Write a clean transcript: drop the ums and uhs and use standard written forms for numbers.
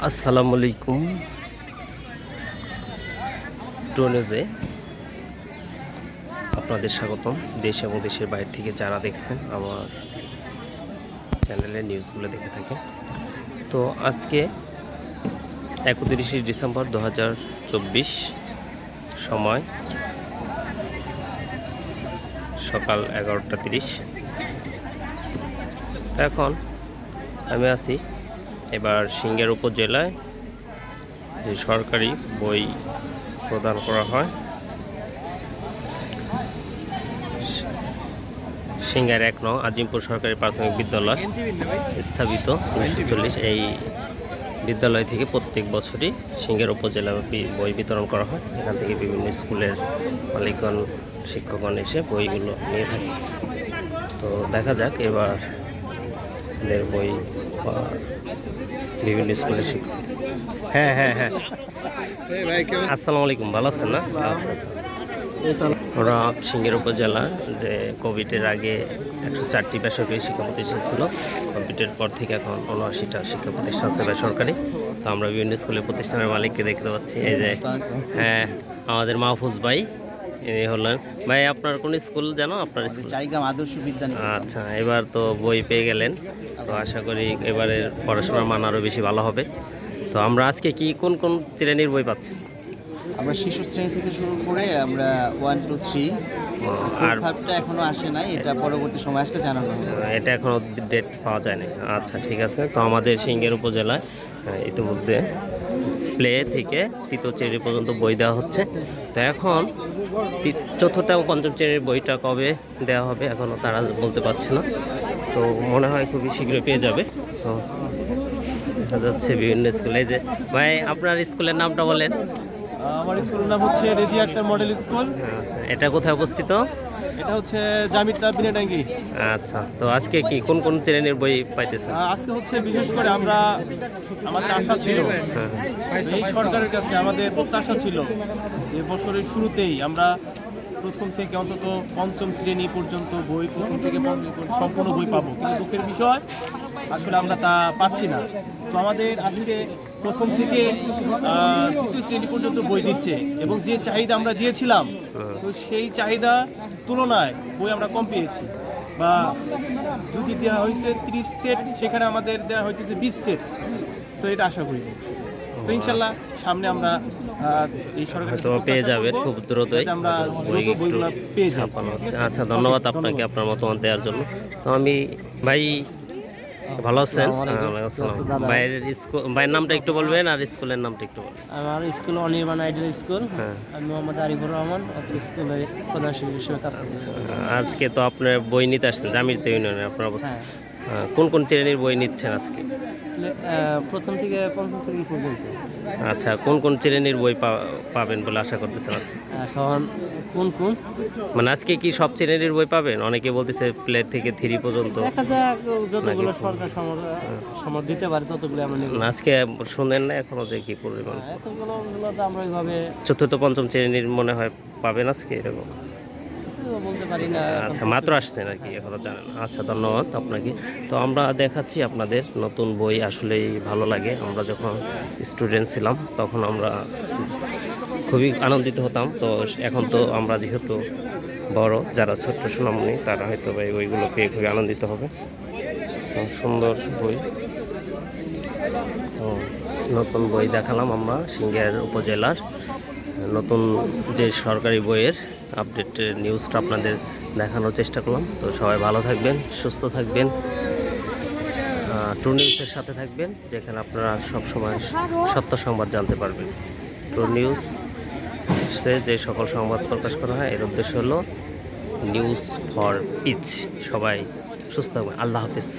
আসসালামু আলাইকুম। ট্রু নিউজে আপনাদের স্বাগতম। দেশ এবং দেশের বাইরে থেকে যারা দেখছেন আমার চ্যানেলের নিউজগুলো দেখে থাকেন। তো আজকে 31শে ডিসেম্বর 2024, সময় সকাল 11:30। এখন আমি আছি এবার সিংহের উপজেলায়, যে সরকারি বই প্রদান করা হয় সিংহের 1 নং আজিমপুর সরকারি প্রাথমিক বিদ্যালয় স্থাপিত 1940। এই বিদ্যালয় থেকে প্রত্যেক বছরই সিংহের উপজেলা বই বিতরণ করা হয়। এখান থেকে বিভিন্ন স্কুলের মালিকগণ, শিক্ষকগণ এসে বইগুলো নিয়ে থাকে। তো দেখা যাক এবার এদের বই বিভিন্ন স্কুলের শিক্ষক। হ্যাঁ, আসসালামু আলাইকুম, ভালো আছেন না? আচ্ছা। ওরা সিংহের উপজেলা যে কোভিডের আগে 104টি বেসরকারি শিক্ষা প্রতিষ্ঠান ছিল, কোভিডের পর থেকে এখন 79টা শিক্ষা প্রতিষ্ঠান আছে বেসরকারি। তো আমরা বিভিন্ন স্কুলের প্রতিষ্ঠানের মালিককে দেখতে পাচ্ছি। এই যে হ্যাঁ, আমাদের মাহফুজ ভাই ইনি হলেন। ভাই আপনার কোন স্কুল জানো? আপনার স্কুল চাইগ্রাম আদর্শ বিদ্যানিকেতন। আচ্ছা, এবার তো বই পেয়ে গেলেন, তো আশা করি এবারের পড়াশোনার মান আরও বেশি ভালো হবে। তো আমরা আজকে কোন শ্রেণীর বই পাচ্ছি? আমরা শিশু শ্রেণী থেকে শুরু করে আমরা 1, 2, 3 আর 5টা এখনো আসে নাই, এটা পরবর্তী সময় আসলে জানানো হবে। এটা এখনো ডেট পাওয়া যায়নি। আচ্ছা, ঠিক আছে। তো আমাদের সিংহের উপজেলায় ইতিমধ্যে প্লে থেকে 3য় শ্রেণী পর্যন্ত বই দেওয়া হচ্ছে। তো এখন 4র্থ এবং 5ম শ্রেণীর বইটা কবে দেওয়া হবে এখনও তারা বলতে পারছে না। তো মনে হয় খুবই শীঘ্রই পেয়ে যাবে। তো দেখা যাচ্ছে বিভিন্ন স্কুলে। যে ভাই আপনার স্কুলের নামটা বলেন। আমার স্কুলের নাম হচ্ছে রেজি আক্তার মডেল স্কুল। আচ্ছা, এটা কোথায় অবস্থিত? এটা হচ্ছে জামিতা বিনাডাঙ্গি। আচ্ছা, তো আজকে কোন শ্রেণীর বই পাইতেছেন? আজকে হচ্ছে বিশেষ করে আমাদের আশা ছিল, এই সরকারের কাছে আমাদের প্রত্যাশা ছিল যে বছরের শুরুতেই আমরা প্রথম থেকে অন্তত 5ম শ্রেণী পর্যন্ত বই, প্রথম থেকে সম্পূর্ণ বই পাবো। কিন্তু দুঃখের বিষয় আসলে আমরা তা পাচ্ছি না। তো আমাদের আজকে প্রথম থেকে 3য় শ্রেণী পর্যন্ত বই দিচ্ছে, এবং যে চাহিদা আমরা দিয়েছিলাম, তো সেই চাহিদা তুলনায় বই আমরা কম পেয়েছি। বা যদি দেওয়া হয়েছে 30 সেট, সেখানে আমাদের দেওয়া হয়েছে 20 সেট। তো এটা আশা করি। তো ইনশাল্লাহ সামনে আমরা এই সরকার তো পেয়ে যাবে খুব দ্রুতই, আমরা বইগুলো পেয়ে যাব। ছাপানো হচ্ছে। আচ্ছা, ধন্যবাদ আপনাকে আপনার মতামত দেওয়ার জন্য। তো আমি ভাই, ভালো আছেন? ভাইয়ের নামটা একটু বলবেন আর স্কুলের নামটা একটু বলবেন। আমার স্কুল অনির্বাণ আইডিয়াল স্কুল। আমি মোহাম্মদ আরিফুর রহমান, অত্র স্কুলের প্রধান শিক্ষক হিসেবে কাজ করছি। আজকে তো আপনার বই নিতে আসছেন জামিরতে ইউনিয়নে, আপনার অবস্থা কোন শ্রেণীর বই নিচ্ছেন আজকে? প্রথম থেকে 5ম শ্রেণী পর্যন্ত। আচ্ছা, কোন শ্রেণীর বই পাবেন বলে আশা করতেছেন আজকে? এখন কোন মানে আজকে কি সব শ্রেণীর বই পাবেন? অনেকে বলতেছে প্লে থেকে 3 পর্যন্ত। দেখা যাক, যতগুলো সরকার সমর্থ দিতে পারে ততগুলো আমরা নেব। আজকে শুনেন না এখনো যে কি পরিমাণ? এতগুলো তো আমরা ওইভাবে 4র্থ 5ম শ্রেণীর মনে হয় পাবেন আজকে, এরকম বলতে পারি না। আচ্ছা, মাত্র আসছেন আর কি, এখনো জানেন। আচ্ছা, ধন্যবাদ আপনাকে। তো আমরা দেখাচ্ছি আপনাদের নতুন বই। আসলেই ভালো লাগে। আমরা যখন স্টুডেন্ট ছিলাম তখন আমরা খুবই আনন্দিত হতাম। তো এখন তো আমরা যেহেতু বড়, যারা ছোট্ট সোনামণি তারা হয়তো ভাই বইগুলো পেয়ে খুবই আনন্দিত হবে। তো সুন্দর বই। তো নতুন বই দেখালাম আমরা সিংহের উপজেলার নতুন যে সরকারি বইয়ের আপডেটের নিউজটা আপনাদের দেখানোর চেষ্টা করলাম। তো সবাই ভালো থাকবেন, সুস্থ থাকবেন, ট্রু নিউজের সাথে থাকবেন, যেখানে আপনারা সবসময় সত্য সংবাদ জানতে পারবেন। ট্রু নিউজ যে সকল সংবাদ প্রকাশ করা হয়, এর উদ্দেশ্য হলো নিউজ ফর পিচ। সবাই সুস্থ থাকবেন। আল্লাহ হাফিজ।